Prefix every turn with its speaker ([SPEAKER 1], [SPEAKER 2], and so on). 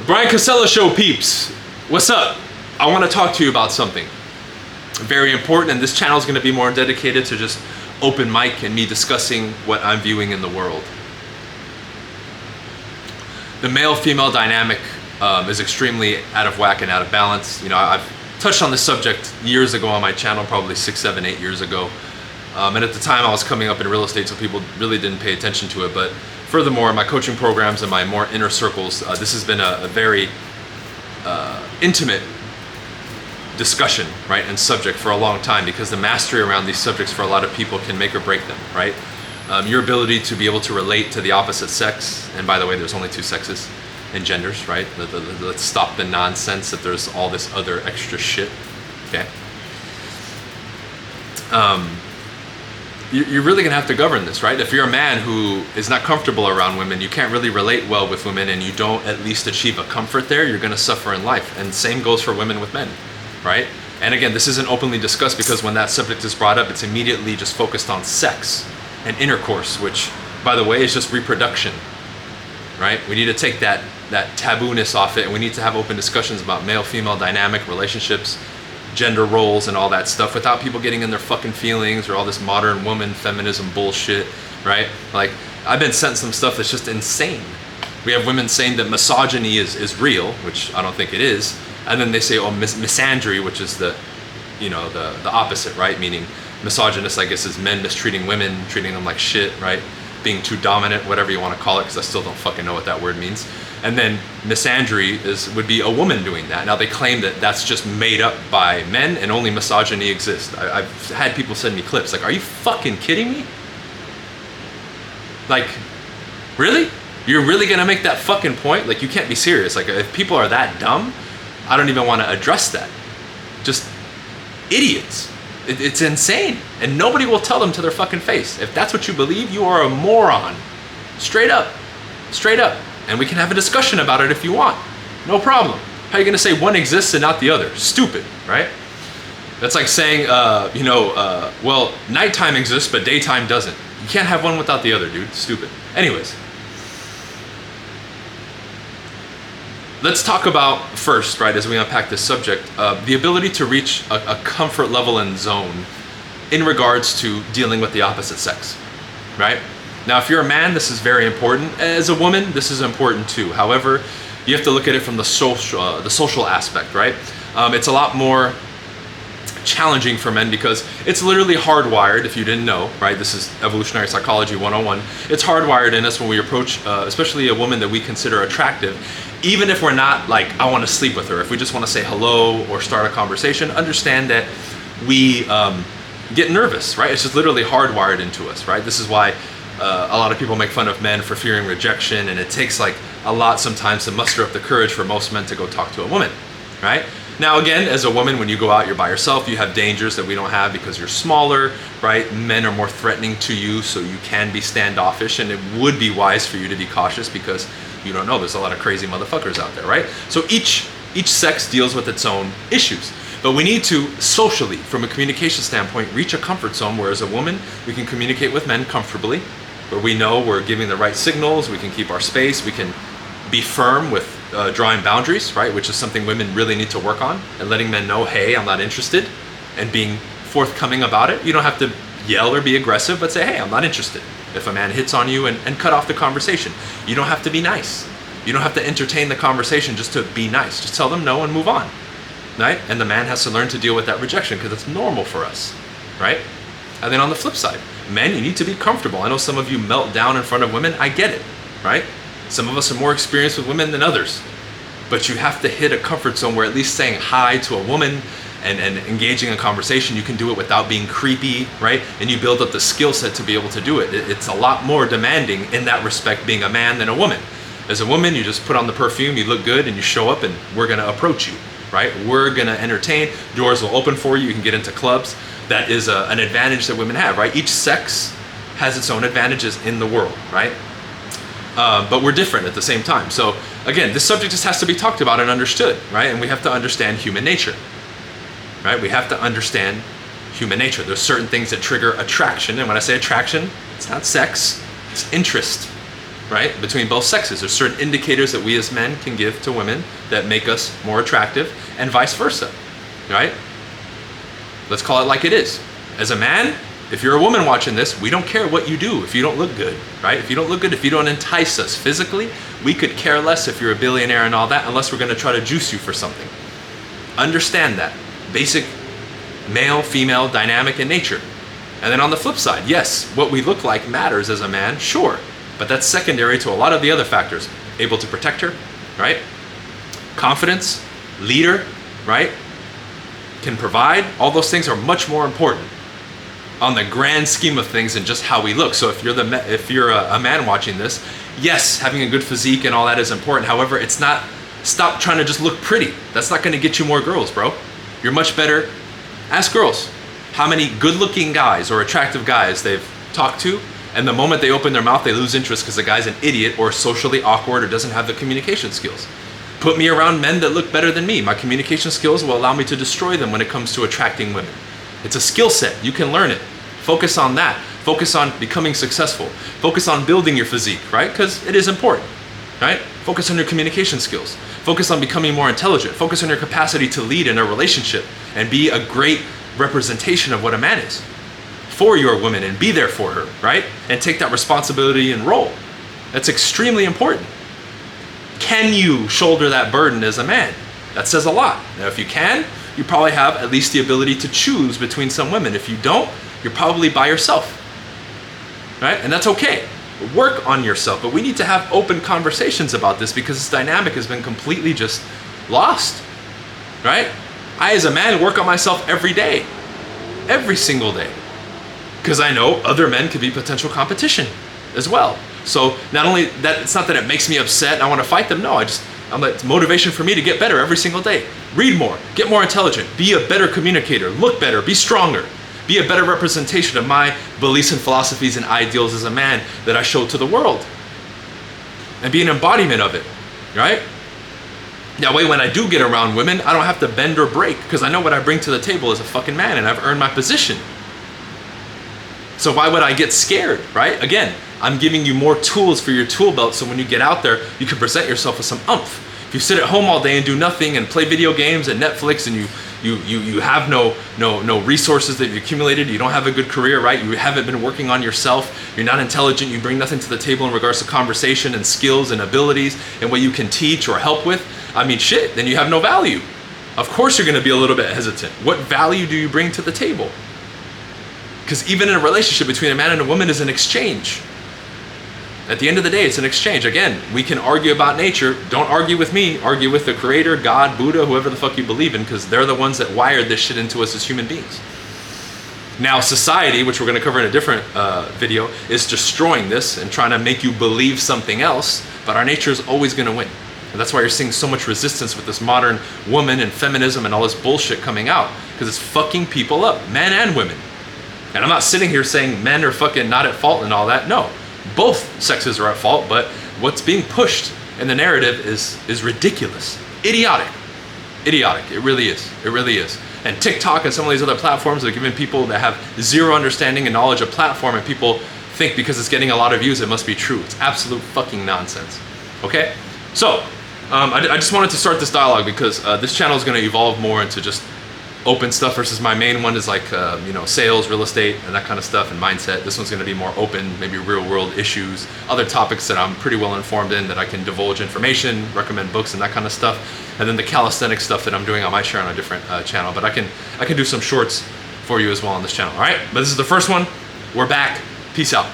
[SPEAKER 1] Bryan Casella Show peeps, what's up? I want to talk to you about something very important, and this channel is going to be more dedicated to just open mic and me discussing what I'm viewing in the world. The male-female dynamic is extremely out of whack and out of balance. You know, I've touched on this subject years ago on my channel, probably 6, 7, 8 years ago. And at the time I was coming up in real estate, so people really didn't pay attention to it. But furthermore, in my coaching programs and my more inner circles, this has been a very intimate discussion, right, and subject for a long time, because the mastery around these subjects for a lot of people can make or break them, right? Your ability to be able to relate to the opposite sex, and by the way, there's only 2 sexes and genders, right? Let's stop the nonsense that there's all this other extra shit, okay? You're really gonna have to govern this, right? If you're a man who is not comfortable around women, you can't really relate well with women, and you don't at least achieve a comfort there, you're gonna suffer in life. And same goes for women with men, right? And again, this isn't openly discussed because when that subject is brought up, it's immediately just focused on sex and intercourse, which, by the way, is just reproduction, right? We need to take that taboo-ness off it, and we need to have open discussions about male-female dynamic relationships, gender roles and all that stuff without people getting in their fucking feelings or all this modern woman feminism bullshit, right? Like, I've been sent some stuff that's just insane. We have women saying that misogyny is real, which I don't think it is, and then they say, oh, misandry, which is the opposite, right? Meaning misogynist, I guess, is men mistreating women, treating them like shit, right? Being too dominant, whatever you want to call it, because I still don't fucking know what that word means. And then misandry would be a woman doing that. Now they claim that that's just made up by men and only misogyny exists. I've had people send me clips like, are you fucking kidding me? Like, really? You're really gonna make that fucking point? Like, you can't be serious. Like, if people are that dumb, I don't even want to address that. Just idiots. It's insane. And nobody will tell them to their fucking face. If that's what you believe, you are a moron. Straight up. Straight up. And we can have a discussion about it if you want. No problem. How are you gonna say one exists and not the other? Stupid, right? That's like saying, well, nighttime exists, but daytime doesn't. You can't have one without the other, dude. Stupid. Anyways. Let's talk about first, right, as we unpack this subject, the ability to reach a comfort level and zone in regards to dealing with the opposite sex, right? Now, if you're a man, this is very important. As a woman, this is important too. However, you have to look at it from the social aspect, right? It's a lot more challenging for men because it's literally hardwired, if you didn't know, right? This is evolutionary psychology 101. It's hardwired in us when we approach, especially a woman that we consider attractive, even if we're not like, I want to sleep with her. If we just want to say hello or start a conversation, understand that we get nervous, right? It's just literally hardwired into us, right? This is why a lot of people make fun of men for fearing rejection, and it takes like a lot sometimes to muster up the courage for most men to go talk to a woman, right? Now again, as a woman, when you go out, you're by yourself, you have dangers that we don't have because you're smaller, right? Men are more threatening to you, so you can be standoffish, and it would be wise for you to be cautious because you don't know, there's a lot of crazy motherfuckers out there, right? So each sex deals with its own issues. But we need to socially, from a communication standpoint, reach a comfort zone where as a woman, we can communicate with men comfortably, where we know we're giving the right signals, we can keep our space, we can be firm with drawing boundaries, right? Which is something women really need to work on, and letting men know, hey, I'm not interested, and being forthcoming about it. You don't have to yell or be aggressive, but say, hey, I'm not interested. If a man hits on you, and cut off the conversation. You don't have to be nice. You don't have to entertain the conversation just to be nice. Just tell them no and move on, right? And the man has to learn to deal with that rejection because it's normal for us, right? And then on the flip side, men, you need to be comfortable. I know some of you melt down in front of women. I get it, right? Some of us are more experienced with women than others. But you have to hit a comfort zone where at least saying hi to a woman and engaging in conversation, you can do it without being creepy, right? And you build up the skill set to be able to do it. It's a lot more demanding in that respect being a man than a woman. As a woman, you just put on the perfume, you look good, and you show up, and we're gonna approach you, right? We're gonna entertain, doors will open for you, you can get into clubs. That is an advantage that women have, right? Each sex has its own advantages in the world, right? But we're different at the same time. So again, this subject just has to be talked about and understood, right? And we have to understand human nature, right? We have to understand human nature. There's certain things that trigger attraction. And when I say attraction, it's not sex, it's interest, right? Between both sexes. There's certain indicators that we as men can give to women that make us more attractive, and vice versa, right? Let's call it like it is. As a man, if you're a woman watching this, we don't care what you do if you don't look good, right? If you don't look good, if you don't entice us physically, we could care less if you're a billionaire and all that, unless we're gonna try to juice you for something. Understand that. Basic male-female dynamic in nature. And then on the flip side, yes, what we look like matters as a man, sure, but that's secondary to a lot of the other factors. Able to protect her, right? Confidence, leader, right? Can provide, all those things are much more important on the grand scheme of things than just how we look. So if you're a man watching this, yes, having a good physique and all that is important. However, it's not, stop trying to just look pretty. That's not gonna get you more girls, bro. You're much better. Ask girls how many good-looking guys or attractive guys they've talked to, and the moment they open their mouth, they lose interest because the guy's an idiot or socially awkward or doesn't have the communication skills. Put me around men that look better than me. My communication skills will allow me to destroy them when it comes to attracting women. It's a skill set. You can learn it. Focus on that. Focus on becoming successful. Focus on building your physique, right? Because it is important, right? Focus on your communication skills. Focus on becoming more intelligent. Focus on your capacity to lead in a relationship and be a great representation of what a man is for your woman, and be there for her, right? And take that responsibility and role. That's extremely important. Can you shoulder that burden as a man? That says a lot. Now, if you can, you probably have at least the ability to choose between some women. If you don't, you're probably by yourself, right? And that's okay. Work on yourself, but we need to have open conversations about this because this dynamic has been completely just lost, right? I, as a man, work on myself every day, every single day, because I know other men could be potential competition as well. So not only that, it's not that it makes me upset and I want to fight them. No, I'm like, it's motivation for me to get better every single day. Read more, get more intelligent, be a better communicator, look better, be stronger, be a better representation of my beliefs and philosophies and ideals as a man that I show to the world, and be an embodiment of it, right? That way, when I do get around women, I don't have to bend or break because I know what I bring to the table as a fucking man and I've earned my position. So why would I get scared, right? Again, I'm giving you more tools for your tool belt so when you get out there, you can present yourself with some oomph. If you sit at home all day and do nothing and play video games and Netflix and you have no resources that you've accumulated, you don't have a good career, right? You haven't been working on yourself, you're not intelligent, you bring nothing to the table in regards to conversation and skills and abilities and what you can teach or help with, I mean, shit, then you have no value. Of course you're gonna be a little bit hesitant. What value do you bring to the table? Because even in a relationship between a man and a woman is an exchange. At the end of the day, it's an exchange. Again, we can argue about nature. Don't argue with me. Argue with the creator, God, Buddha, whoever the fuck you believe in, because they're the ones that wired this shit into us as human beings. Now, society, which we're going to cover in a different video, is destroying this and trying to make you believe something else, but our nature is always going to win. And that's why you're seeing so much resistance with this modern woman and feminism and all this bullshit coming out, because it's fucking people up, men and women. And I'm not sitting here saying men are fucking not at fault and all that. No, both sexes are at fault, but what's being pushed in the narrative is ridiculous. Idiotic. Idiotic. It really is. It really is. And TikTok and some of these other platforms are giving people that have zero understanding and knowledge of platform, and people think because it's getting a lot of views, it must be true. It's absolute fucking nonsense. Okay? So, I just wanted to start this dialogue because this channel is going to evolve more into just open stuff versus my main one is like, sales, real estate, and that kind of stuff, and mindset. This one's going to be more open, maybe real world issues, other topics that I'm pretty well informed in that I can divulge information, recommend books and that kind of stuff. And then the calisthenics stuff that I'm doing, I might share on a different channel, but I can do some shorts for you as well on this channel. All right, but this is the first one. We're back. Peace out.